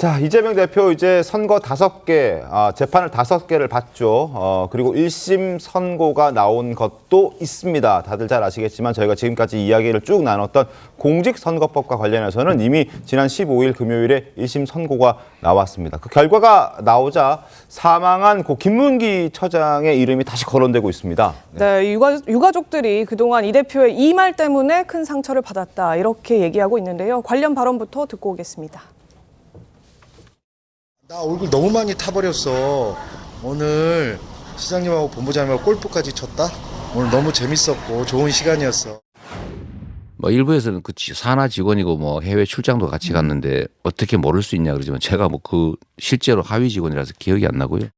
자, 이재명 대표 이제 선거 5개, 재판을 5개를 받죠. 그리고 1심 선고가 나온 것도 있습니다. 다들 잘 아시겠지만 저희가 지금까지 이야기를 쭉 나눴던 공직선거법과 관련해서는 이미 지난 15일 금요일에 1심 선고가 나왔습니다. 그 결과가 나오자 사망한 고 김문기 처장의 이름이 다시 거론되고 있습니다. 네, 유가족들이 그동안 이 대표의 이 말 때문에 큰 상처를 받았다 이렇게 얘기하고 있는데요. 관련 발언부터 듣고 오겠습니다. 나 얼굴 너무 많이 타버렸어. 오늘 시장님하고 본부장님하고 골프까지 쳤다. 오늘 너무 재밌었고 좋은 시간이었어. 뭐 일부에서는 그 산하 직원이고 뭐 해외 출장도 같이 갔는데 어떻게 모를 수 있냐 그러지만 제가 뭐 그 실제로 하위 직원이라서 기억이 안 나고요.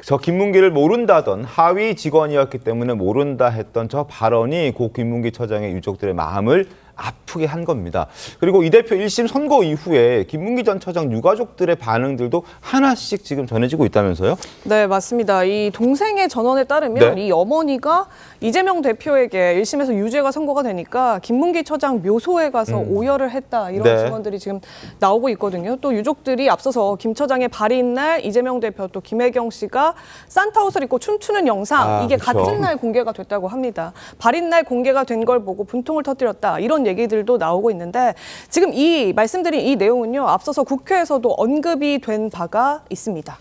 저 김문기를 모른다던 하위 직원이었기 때문에 모른다 했던 저 발언이 고 김문기 처장의 유족들의 마음을 아프게 한 겁니다. 그리고 이 대표 1심 선고 이후에 김문기 전 처장 유가족들의 반응들도 하나씩 지금 전해지고 있다면서요? 네, 맞습니다. 이 동생의 전원에 따르면 네. 이 어머니가 이재명 대표에게 1심에서 유죄가 선고가 되니까 김문기 처장 묘소에 가서 오열을 했다 이런 네. 증언들이 지금 나오고 있거든요. 또 유족들이 앞서서 김 처장의 발인 날 이재명 대표 또 김혜경 씨가 산타 옷을 입고 춤추는 영상 이게 그렇죠. 같은 날 공개가 됐다고 합니다. 발인 날 공개가 된 걸 보고 분통을 터뜨렸다 이런 얘기들도 나오고 있는데 지금 이 말씀드린 이 내용은요. 앞서서 국회에서도 언급이 된 바가 있습니다.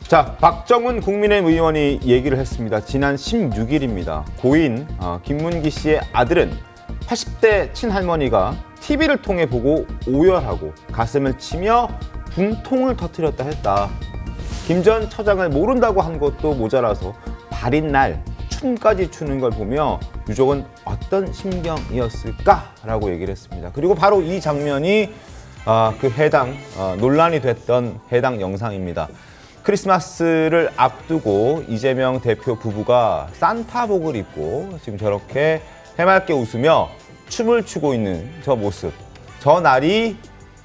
자, 박정훈 국민의힘 의원이 얘기를 했습니다. 지난 16일입니다. 고인 김문기 씨의 아들은 80대 친할머니가 TV를 통해 보고 오열하고 가슴을 치며 분통을 터뜨렸다 했다. 김 전 처장을 모른다고 한 것도 모자라서 발인 날 춤까지 추는 걸 보며 유족은 어떤 심경이었을까라고 얘기를 했습니다. 그리고 바로 이 장면이 그 해당 논란이 됐던 해당 영상입니다. 크리스마스를 앞두고 이재명 대표 부부가 산타복을 입고 지금 저렇게 해맑게 웃으며 춤을 추고 있는 저 모습. 저 날이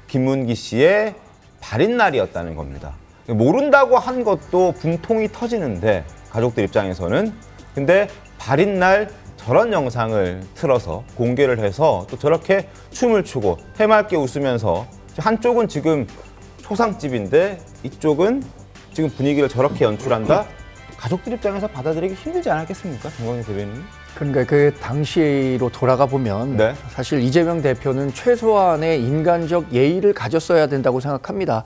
김문기 씨의 발인 날이었다는 겁니다. 모른다고 한 것도 분통이 터지는데 가족들 입장에서는 근데 발인 날 저런 영상을 틀어서 공개를 해서 또 저렇게 춤을 추고 해맑게 웃으면서 한쪽은 지금 초상집인데 이쪽은 지금 분위기를 저렇게 연출한다? 가족들 입장에서 받아들이기 힘들지 않았겠습니까? 정광희 대변인. 그러니까 그 당시로 돌아가 보면 네. 사실 이재명 대표는 최소한의 인간적 예의를 가졌어야 된다고 생각합니다.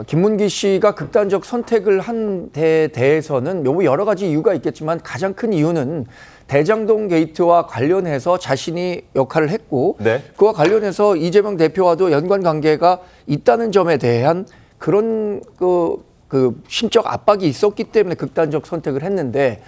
김문기 씨가 극단적 선택을 한 데 대해서는 여러 가지 이유가 있겠지만 가장 큰 이유는 대장동 게이트와 관련해서 자신이 역할을 했고 네. 그와 관련해서 이재명 대표와도 연관 관계가 있다는 점에 대한 그런 그 심적 압박이 있었기 때문에 극단적 선택을 했는데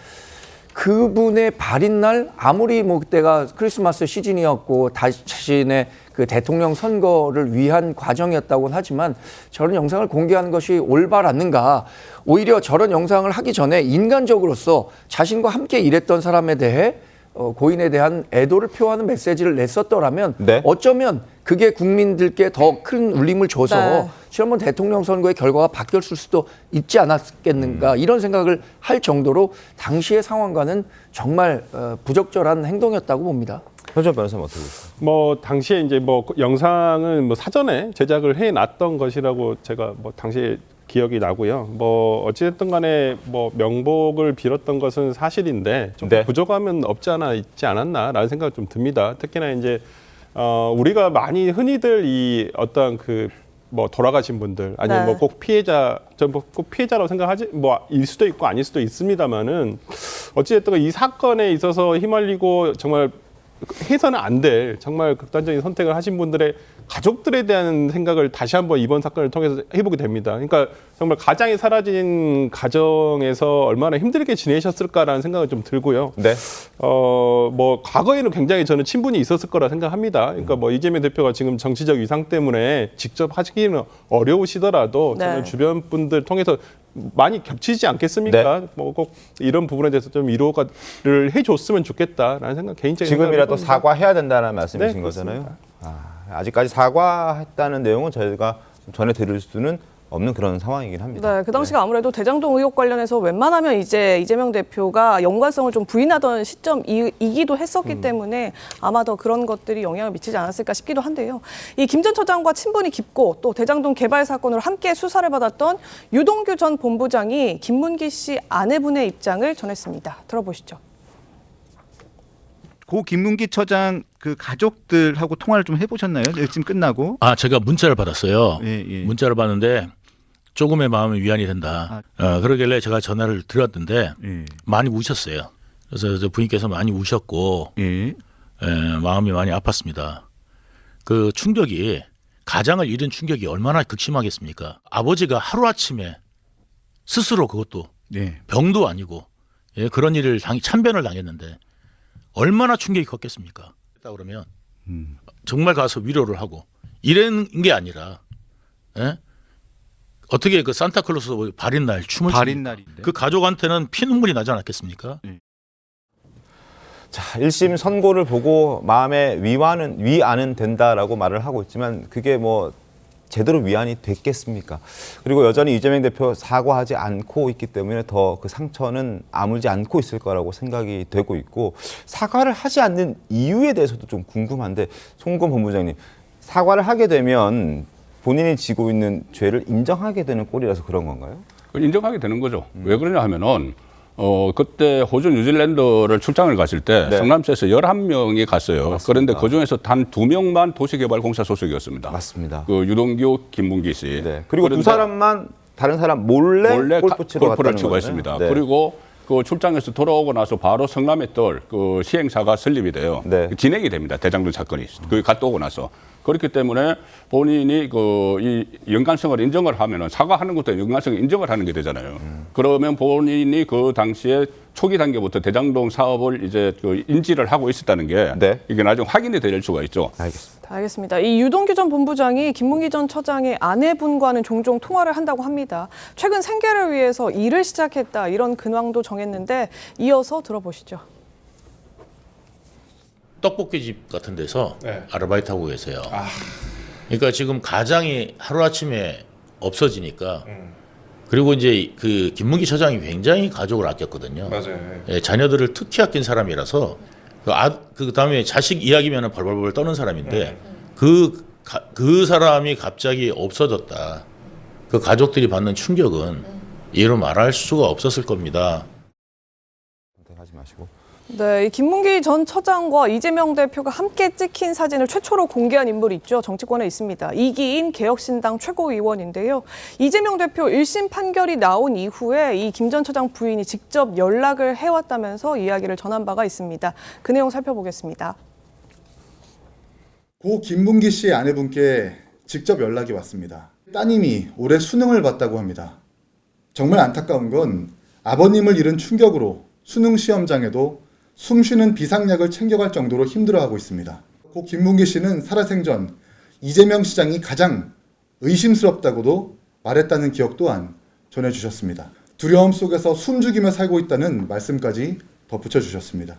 그분의 발인 날 아무리 뭐 그때가 크리스마스 시즌이었고 자신의 그 대통령 선거를 위한 과정이었다고는 하지만 저런 영상을 공개하는 것이 올바랐는가? 오히려 저런 영상을 하기 전에 인간적으로서 자신과 함께 일했던 사람에 대해 고인에 대한 애도를 표하는 메시지를 냈었더라면 네. 어쩌면 그게 국민들께 더 큰 울림을 줘서 네. 지난번 대통령 선거의 결과가 바뀌었을 수도 있지 않았겠는가 이런 생각을 할 정도로 당시의 상황과는 정말 부적절한 행동이었다고 봅니다. 현정 변호사님 어떻게 보세요? 뭐 당시에 이제 뭐 영상은 뭐 사전에 제작을 해놨던 것이라고 제가 뭐 당시에 기억이 나고요. 뭐 어찌됐든 간에 뭐 명복을 빌었던 것은 사실인데 좀 네. 부족함은 없지 않아 있지 않았나라는 생각이 좀 듭니다. 특히나 이제 우리가 많이 흔히들 이 어떤 그 뭐 돌아가신 분들 아니면 네. 뭐 꼭 피해자 꼭 피해자라고 생각하지 뭐 일 수도 있고 아닐 수도 있습니다만은 어찌됐든 이 사건에 있어서 휘말리고 정말 해서는 안 될 정말 극단적인 선택을 하신 분들의 가족들에 대한 생각을 다시 한번 이번 사건을 통해서 해보게 됩니다. 그러니까 정말 가장이 사라진 가정에서 얼마나 힘들게 지내셨을까라는 생각이 좀 들고요. 네. 뭐 과거에는 굉장히 저는 친분이 있었을 거라 생각합니다. 그러니까 뭐 이재명 대표가 지금 정치적 위상 때문에 직접 하시기는 어려우시더라도 네. 저는 주변 분들 통해서 많이 겹치지 않겠습니까? 네. 뭐 꼭 이런 부분에 대해서 좀 위로를 해줬으면 좋겠다라는 생각 개인적인 지금이라도 생각을 사과해야 된다는 말씀이신 네, 거잖아요. 아직까지 사과했다는 내용은 저희가 좀 전해 드릴 수는 없는 그런 상황이긴 합니다. 네, 그 당시가 아무래도 대장동 의혹 관련해서 웬만하면 이제 이재명 대표가 연관성을 좀 부인하던 시점이기도 했었기 때문에 아마 더 그런 것들이 영향을 미치지 않았을까 싶기도 한데요. 이 김 전 처장과 친분이 깊고 또 대장동 개발 사건으로 함께 수사를 받았던 유동규 전 본부장이 김문기 씨 아내분의 입장을 전했습니다. 들어보시죠. 고 김문기 처장 그 가족들하고 통화를 좀 해보셨나요? 일심 끝나고. 제가 문자를 받았어요. 예. 문자를 받는데 조금의 마음이 위안이 된다. 그러길래 제가 전화를 드렸는데 예. 많이 우셨어요. 그래서 저 부인께서 많이 우셨고 예. 마음이 많이 아팠습니다. 그 충격이 가장을 잃은 충격이 얼마나 극심하겠습니까? 아버지가 하루아침에 스스로 그것도 예. 병도 아니고 그런 일을 참변을 당했는데 얼마나 충격이 컸겠습니까? 그러면 정말 가서 위로를 하고 이런 게 아니라 어떻게 그 산타클로스 발인 날 춤을 발인 춥니까? 날인데. 그 가족한테는 피눈물이 나지 않았겠습니까? 자, 1심 선고를 보고 마음의 위안은 된다라고 말을 하고 있지만 그게 뭐 제대로 위안이 됐겠습니까? 그리고 여전히 이재명 대표 사과하지 않고 있기 때문에 더 그 상처는 아물지 않고 있을 거라고 생각이 되고 있고 사과를 하지 않는 이유에 대해서도 좀 궁금한데 송건 본부장님, 사과를 하게 되면 본인이 지고 있는 죄를 인정하게 되는 꼴이라서 그런 건가요? 인정하게 되는 거죠. 왜 그러냐 하면은 그때 호주 뉴질랜드를 출장을 갔을 때 네. 성남시에서 11명이 갔어요. 맞습니다. 그런데 그중에서 단 2명만 도시개발공사 소속이었습니다. 맞습니다. 그 유동규, 김문기 씨. 네. 그리고 두 그런데 사람만 다른 사람 몰래 골프 치러 골프를 갔다는 치고 거잖아요. 했습니다. 네. 그리고 그 출장에서 돌아오고 나서 바로 성남에 뜰 그 시행사가 설립이 돼요. 네. 진행이 됩니다. 대장동 사건이. 그 갔다 오고 나서. 그렇기 때문에 본인이 이 연관성을 인정을 하면은 사과하는 것도 연관성을 인정을 하는 게 되잖아요. 그러면 본인이 그 당시에 초기 단계부터 대장동 사업을 이제 그 인지를 하고 있었다는 게 네. 이게 나중에 확인이 될 수가 있죠. 알겠습니다. 이 유동규 전 본부장이 김문기 전 처장의 아내분과는 종종 통화를 한다고 합니다. 최근 생계를 위해서 일을 시작했다 이런 근황도 정했는데 이어서 들어보시죠. 떡볶이집 같은 데서 아르바이트하고 계세요. 그러니까 지금 가장이 하루아침에 없어지니까 그리고 이제 그 김문기 처장이 굉장히 가족을 아꼈거든요. 맞아요. 자녀들을 특히 아낀 사람이라서 그 다음에 자식 이야기면은 벌벌벌 떠는 사람인데 그 사람이 갑자기 없어졌다. 그 가족들이 받는 충격은 이로 말할 수가 없었을 겁니다. 하지 마시고. 네, 이 김문기 전 처장과 이재명 대표가 함께 찍힌 사진을 최초로 공개한 인물이 있죠. 정치권에 있습니다. 이기인 개혁신당 최고위원인데요. 이재명 대표 1심 판결이 나온 이후에 이 김 전 처장 부인이 직접 연락을 해왔다면서 이야기를 전한 바가 있습니다. 그 내용 살펴보겠습니다. 고 김문기 씨의 아내분께 직접 연락이 왔습니다. 따님이 올해 수능을 봤다고 합니다. 정말 안타까운 건 아버님을 잃은 충격으로 수능 시험장에도 숨쉬는 비상약을 챙겨갈 정도로 힘들어하고 있습니다. 고 김문기 씨는 살아생전 이재명 시장이 가장 의심스럽다고도 말했다는 기억 또한 전해주셨습니다. 두려움 속에서 숨죽이며 살고 있다는 말씀까지 덧붙여 주셨습니다.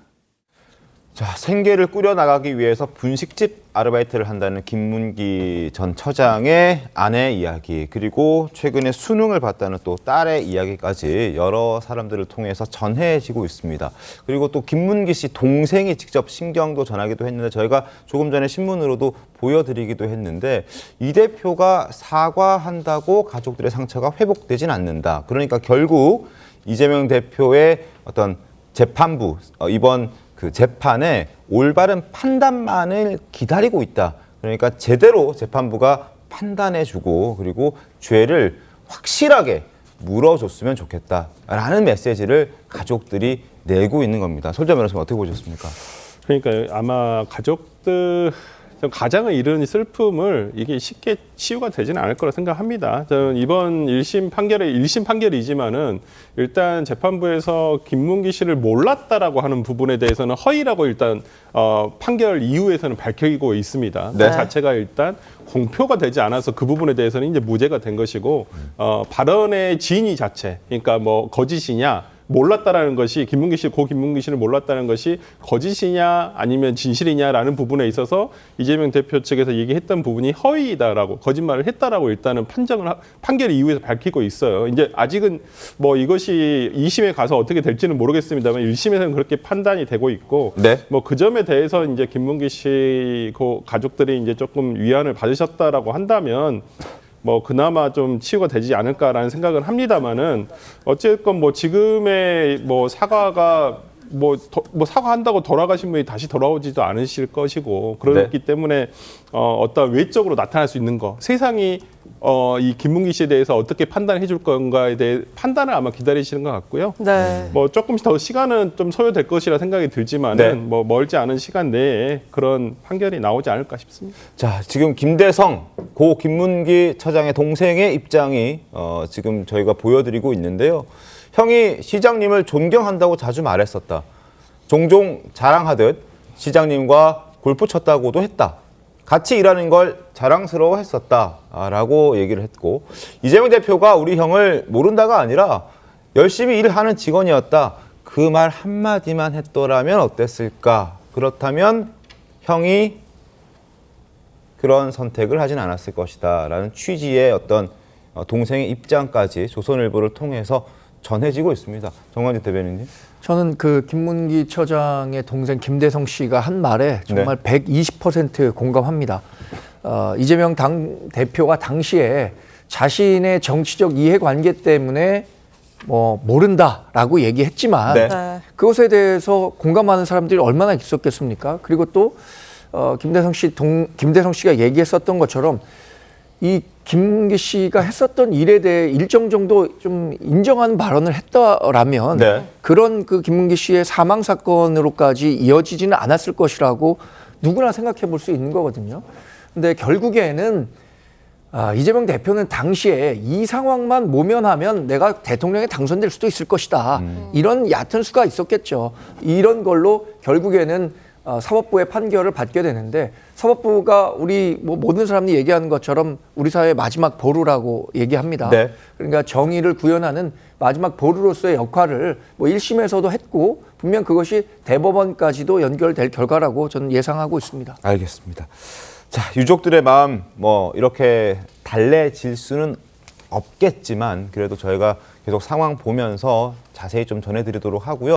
자, 생계를 꾸려나가기 위해서 분식집 아르바이트를 한다는 김문기 전 처장의 아내 이야기, 그리고 최근에 수능을 봤다는 또 딸의 이야기까지 여러 사람들을 통해서 전해지고 있습니다. 그리고 또 김문기 씨 동생이 직접 심경도 전하기도 했는데 저희가 조금 전에 신문으로도 보여드리기도 했는데 이 대표가 사과한다고 가족들의 상처가 회복되진 않는다. 그러니까 결국 이재명 대표의 어떤 재판부, 이번 그 재판에 올바른 판단만을 기다리고 있다. 그러니까 제대로 재판부가 판단해주고 그리고 죄를 확실하게 물어줬으면 좋겠다라는 메시지를 가족들이 내고 있는 겁니다. 솔자 변호사님 어떻게 보셨습니까? 그러니까 아마 가족들 가장을 잃은 슬픔을 이게 쉽게 치유가 되지는 않을 거라 생각합니다. 저는 이번 1심 판결이지만은 일단 재판부에서 김문기 씨를 몰랐다라고 하는 부분에 대해서는 허위라고 일단 판결 이후에서는 밝히고 있습니다. 네. 그 자체가 일단 공표가 되지 않아서 그 부분에 대해서는 이제 무죄가 된 것이고 발언의 진위 자체, 그러니까 뭐 거짓이냐 몰랐다라는 것이 김문기 씨를 몰랐다는 것이 거짓이냐 아니면 진실이냐라는 부분에 있어서 이재명 대표 측에서 얘기했던 부분이 허위다라고 거짓말을 했다라고 일단은 판결 이후에서 밝히고 있어요. 이제 아직은 뭐 이것이 2심에 가서 어떻게 될지는 모르겠습니다만 1심에서는 그렇게 판단이 되고 있고 네. 뭐 그 점에 대해서 이제 김문기 씨 가족들이 이제 조금 위안을 받으셨다라고 한다면 뭐 그나마 좀 치유가 되지 않을까라는 생각은 합니다만은 어쨌건 뭐 지금의 뭐 사과가 뭐 사과한다고 돌아가신 분이 다시 돌아오지도 않으실 것이고 그렇기 때문에 어떤 외적으로 나타날 수 있는 거 세상이 이 김문기 씨에 대해서 어떻게 판단해 줄 건가에 대해 판단을 아마 기다리시는 것 같고요. 네. 뭐 조금씩 더 시간은 좀 소요될 것이라 생각이 들지만은 네. 뭐 멀지 않은 시간 내에 그런 판결이 나오지 않을까 싶습니다. 자, 지금 김대성 고 김문기 처장의 동생의 입장이 지금 저희가 보여드리고 있는데요. 형이 시장님을 존경한다고 자주 말했었다. 종종 자랑하듯 시장님과 골프 쳤다고도 했다. 같이 일하는 걸 자랑스러워했었다라고 얘기를 했고 이재명 대표가 우리 형을 모른다가 아니라 열심히 일하는 직원이었다. 그 말 한마디만 했더라면 어땠을까? 그렇다면 형이 그런 선택을 하진 않았을 것이다 라는 취지의 어떤 동생의 입장까지 조선일보를 통해서 전해지고 있습니다. 정관진 대변인님. 저는 그 김문기 처장의 동생 김대성 씨가 한 말에 정말 120% 공감합니다. 이재명 당 대표가 당시에 자신의 정치적 이해관계 때문에 뭐 모른다라고 얘기했지만 네. 네. 그것에 대해서 공감하는 사람들이 얼마나 있었겠습니까? 그리고 또 김대성 씨가 얘기했었던 것처럼 이 김문기 씨가 했었던 일에 대해 일정 정도 좀 인정하는 발언을 했더라면 네. 그런 그 김문기 씨의 사망 사건으로까지 이어지지는 않았을 것이라고 누구나 생각해 볼 수 있는 거거든요. 근데 결국에는 이재명 대표는 당시에 이 상황만 모면하면 내가 대통령에 당선될 수도 있을 것이다. 이런 얕은 수가 있었겠죠. 이런 걸로 결국에는 사법부의 판결을 받게 되는데 사법부가 우리 뭐 모든 사람이 얘기하는 것처럼 우리 사회의 마지막 보루라고 얘기합니다. 네. 그러니까 정의를 구현하는 마지막 보루로서의 역할을 뭐 1심에서도 했고 분명 그것이 대법원까지도 연결될 결과라고 저는 예상하고 있습니다. 알겠습니다. 자, 유족들의 마음 뭐 이렇게 달래질 수는 없겠지만 그래도 저희가 계속 상황 보면서 자세히 좀 전해드리도록 하고요.